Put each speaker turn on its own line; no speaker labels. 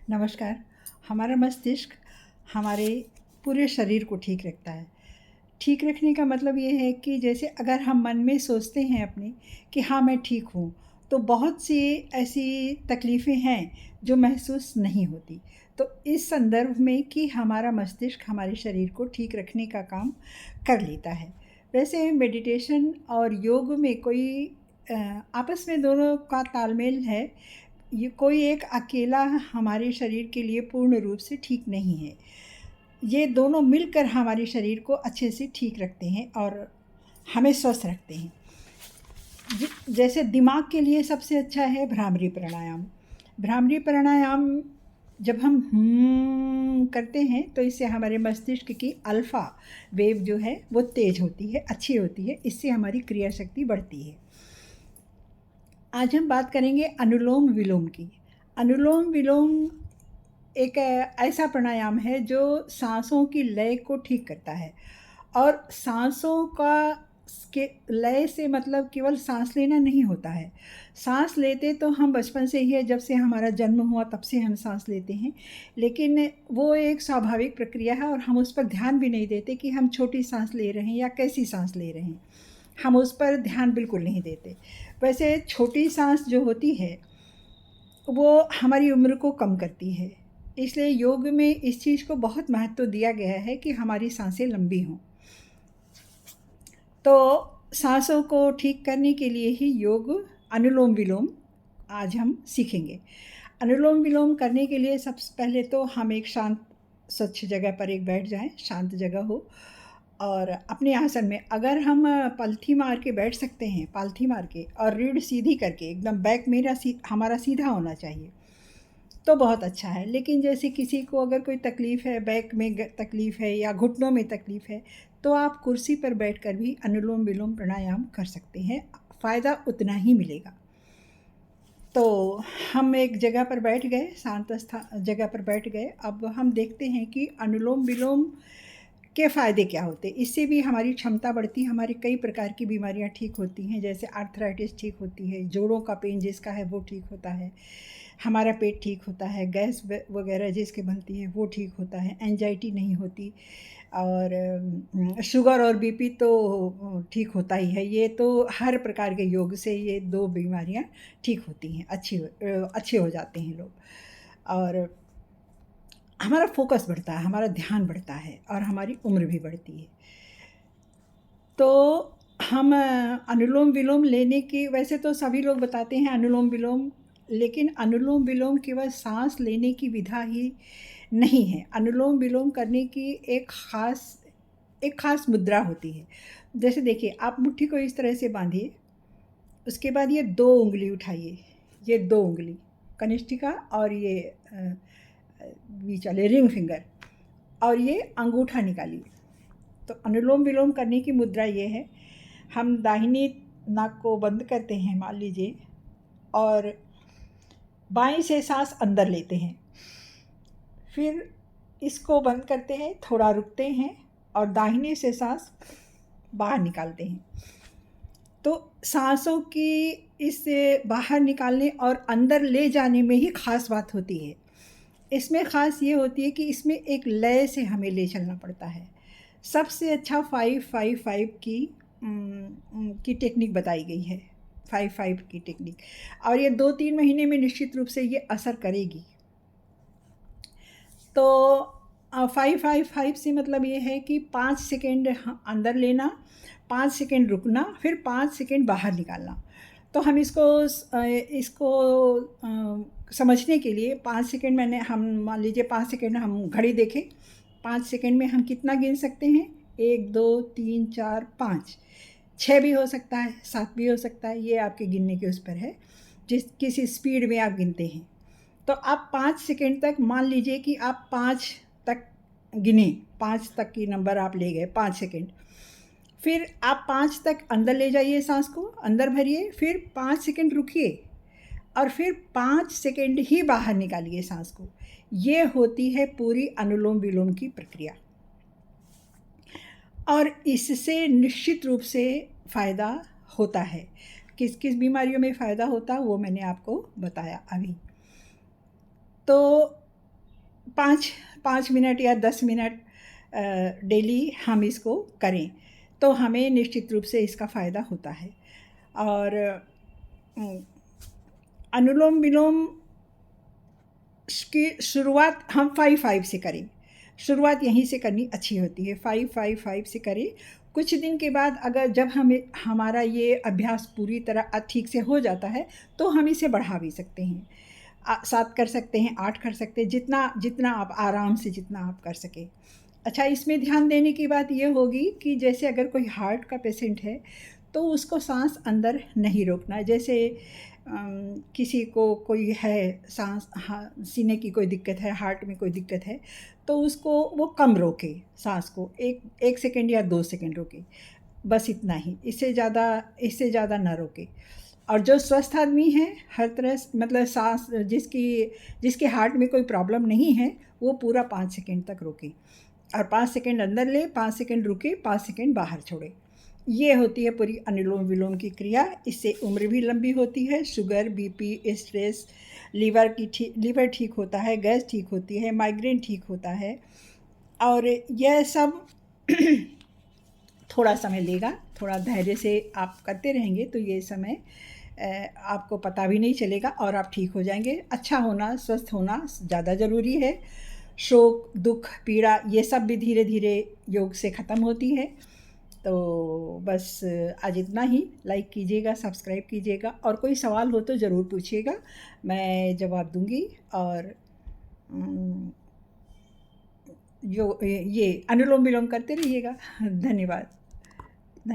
नमस्कार। हमारा मस्तिष्क हमारे पूरे शरीर को ठीक रखता है। ठीक रखने का मतलब ये है कि जैसे अगर हम मन में सोचते हैं अपने कि हाँ मैं ठीक हूँ, तो बहुत सी ऐसी तकलीफ़ें हैं जो महसूस नहीं होती। तो इस संदर्भ में कि हमारा मस्तिष्क हमारे शरीर को ठीक रखने का काम कर लेता है। वैसे मेडिटेशन और योग में कोई आपस में दोनों का तालमेल है। ये कोई एक अकेला हमारे शरीर के लिए पूर्ण रूप से ठीक नहीं है। ये दोनों मिलकर हमारे शरीर को अच्छे से ठीक रखते हैं और हमें स्वस्थ रखते हैं। जैसे दिमाग के लिए सबसे अच्छा है भ्रामरी प्राणायाम। भ्रामरी प्राणायाम जब हम करते हैं तो इससे हमारे मस्तिष्क की अल्फ़ा वेव जो है वो तेज़ होती है, अच्छी होती है। इससे हमारी क्रिया शक्ति बढ़ती है। आज हम बात करेंगे अनुलोम विलोम की। अनुलोम विलोम एक ऐसा प्राणायाम है जो सांसों की लय को ठीक करता है और सांसों का के लय से मतलब केवल सांस लेना नहीं होता है। सांस लेते तो हम बचपन से ही है, जब से हमारा जन्म हुआ तब से हम सांस लेते हैं, लेकिन वो एक स्वाभाविक प्रक्रिया है और हम उस पर ध्यान भी नहीं देते कि हम छोटी सांस ले रहे हैं या कैसी सांस ले रहे हैं। हम उस पर ध्यान बिल्कुल नहीं देते। वैसे छोटी सांस जो होती है वो हमारी उम्र को कम करती है, इसलिए योग में इस चीज़ को बहुत महत्व दिया गया है कि हमारी सांसें लंबी हों। तो सांसों को ठीक करने के लिए ही योग अनुलोम विलोम आज हम सीखेंगे। अनुलोम विलोम करने के लिए सबसे पहले तो हम एक शांत स्वच्छ जगह पर एक बैठ जाएं, शांत जगह हो और अपने आसन में अगर हम पलथी मार के बैठ सकते हैं, पालथी मार के और रीढ़ सीधी करके एकदम बैक मेरा हमारा सीधा होना चाहिए तो बहुत अच्छा है। लेकिन जैसे किसी को अगर कोई तकलीफ़ है, बैक में तकलीफ़ है या घुटनों में तकलीफ़ है, तो आप कुर्सी पर बैठकर भी अनुलोम विलोम प्राणायाम कर सकते हैं, फ़ायदा उतना ही मिलेगा। तो हम एक जगह पर बैठ गए, शांत जगह पर बैठ गए। अब हम देखते हैं कि अनुलोम विलोम के फ़ायदे क्या होते हैं। इससे भी हमारी क्षमता बढ़ती है, हमारी कई प्रकार की बीमारियां ठीक होती हैं, जैसे आर्थराइटिस ठीक होती है, जोड़ों का पेन जिसका है वो ठीक होता है, हमारा पेट ठीक होता है, गैस वगैरह जिसके बनती है वो ठीक होता है, एंजाइटी नहीं होती और शुगर और बीपी तो ठीक होता ही है। ये तो हर प्रकार के योग से ये दो बीमारियां ठीक होती हैं, अच्छे हो जाते हैं लोग और हमारा फोकस बढ़ता है, हमारा ध्यान बढ़ता है और हमारी उम्र भी बढ़ती है। तो हम अनुलोम विलोम लेने की वैसे तो सभी लोग बताते हैं अनुलोम विलोम, लेकिन अनुलोम विलोम केवल सांस लेने की विधा ही नहीं है। अनुलोम विलोम करने की एक ख़ास मुद्रा होती है। जैसे देखिए, आप मुट्ठी को इस तरह से बांधिए, उसके बाद ये 2 उँगली उठाइए, ये 2 उँगली कनिष्ठिका और ये बीच वाले रिंग फिंगर और ये अंगूठा निकालिए। तो अनुलोम विलोम करने की मुद्रा ये है, हम दाहिनी नाक को बंद करते हैं मान लीजिए और बाएं से सांस अंदर लेते हैं, फिर इसको बंद करते हैं, थोड़ा रुकते हैं और दाहिने से सांस बाहर निकालते हैं। तो सांसों की इस बाहर निकालने और अंदर ले जाने में ही ख़ास बात होती है। इसमें ख़ास ये होती है कि इसमें एक लय से हमें ले चलना पड़ता है। सबसे अच्छा 5-5-5 की टेक्निक बताई गई है, 5-5 की टेक्निक, और ये 2-3 महीने में निश्चित रूप से ये असर करेगी। तो 5-5-5 से मतलब ये है कि 5 सेकेंड अंदर लेना, 5 सेकेंड रुकना, फिर 5 सेकेंड बाहर निकालना। तो हम इसको समझने के लिए 5 सेकेंड मैंने हम मान लीजिए 5 सेकेंड हम घड़ी देखें, 5 सेकेंड में हम कितना गिन सकते हैं? 1 2 3 4 5, 6 भी हो सकता है, 7 भी हो सकता है, ये आपके गिनने के उस पर है, किस स्पीड में आप गिनते हैं। तो आप 5 सेकेंड तक मान लीजिए कि आप 5 तक गिने, 5 तक की नंबर आप ले गए 5 सेकेंड, फिर आप 5 तक अंदर ले जाइए, सांस को अंदर भरिए, फिर 5 सेकेंड रुकिए और फिर 5 सेकेंड ही बाहर निकालिए सांस को। ये होती है पूरी अनुलोम विलोम की प्रक्रिया और इससे निश्चित रूप से फ़ायदा होता है। किस किस बीमारियों में फ़ायदा होता है वो मैंने आपको बताया अभी। तो 5 5 मिनट या 10 मिनट डेली हम इसको करें, तो हमें निश्चित रूप से इसका फ़ायदा होता है। और उम, अनुलोम-विलोम की शुरुआत हम 5-5 से करें। शुरुआत यहीं से करनी अच्छी होती है, 5-5-5 से करें। कुछ दिन के बाद अगर जब हमें हमारा ये अभ्यास पूरी तरह ठीक से हो जाता है, तो हम इसे बढ़ा भी सकते हैं। 7 कर सकते हैं, 8 कर सकते हैं, जितना जितना आप आराम से जितना आप कर सकें। अच्छा, इसमें ध्यान देने की बात ये होगी कि जैसे अगर कोई हार्ट का पेशेंट है, तो उसको साँस अंदर नहीं रोकना है। जैसे किसी को कोई है साँस सीने की कोई दिक्कत है, हार्ट में कोई दिक्कत है, तो उसको वो कम रोके साँस को, 1 सेकंड या 2 सेकंड रोके, बस इतना ही। इससे ज़्यादा ना रोके। और जो स्वस्थ आदमी है, हर तरह से मतलब साँस जिसके हार्ट में कोई प्रॉब्लम नहीं है, वो पूरा 5 सेकंड तक रोके और 5 सेकंड अंदर ले, 5 सेकंड रुके, 5 सेकंड बाहर छोड़े। ये होती है पूरी अनुलोम-विलोम की क्रिया। इससे उम्र भी लंबी होती है, शुगर, बीपी, स्ट्रेस, लीवर ठीक होता है, गैस ठीक होती है, माइग्रेन ठीक होता है। और यह सब थोड़ा समय लेगा, थोड़ा धैर्य से आप करते रहेंगे तो ये समय आपको पता भी नहीं चलेगा और आप ठीक हो जाएंगे। अच्छा होना, स्वस्थ होना ज़्यादा ज़रूरी है। शोक, दुख, पीड़ा ये सब भी धीरे धीरे योग से ख़त्म होती है। तो बस आज इतना ही। लाइक कीजिएगा, सब्सक्राइब कीजिएगा और कोई सवाल हो तो ज़रूर पूछिएगा, मैं जवाब दूंगी। और जो ये अनुलोम विलोम करते रहिएगा। धन्यवाद।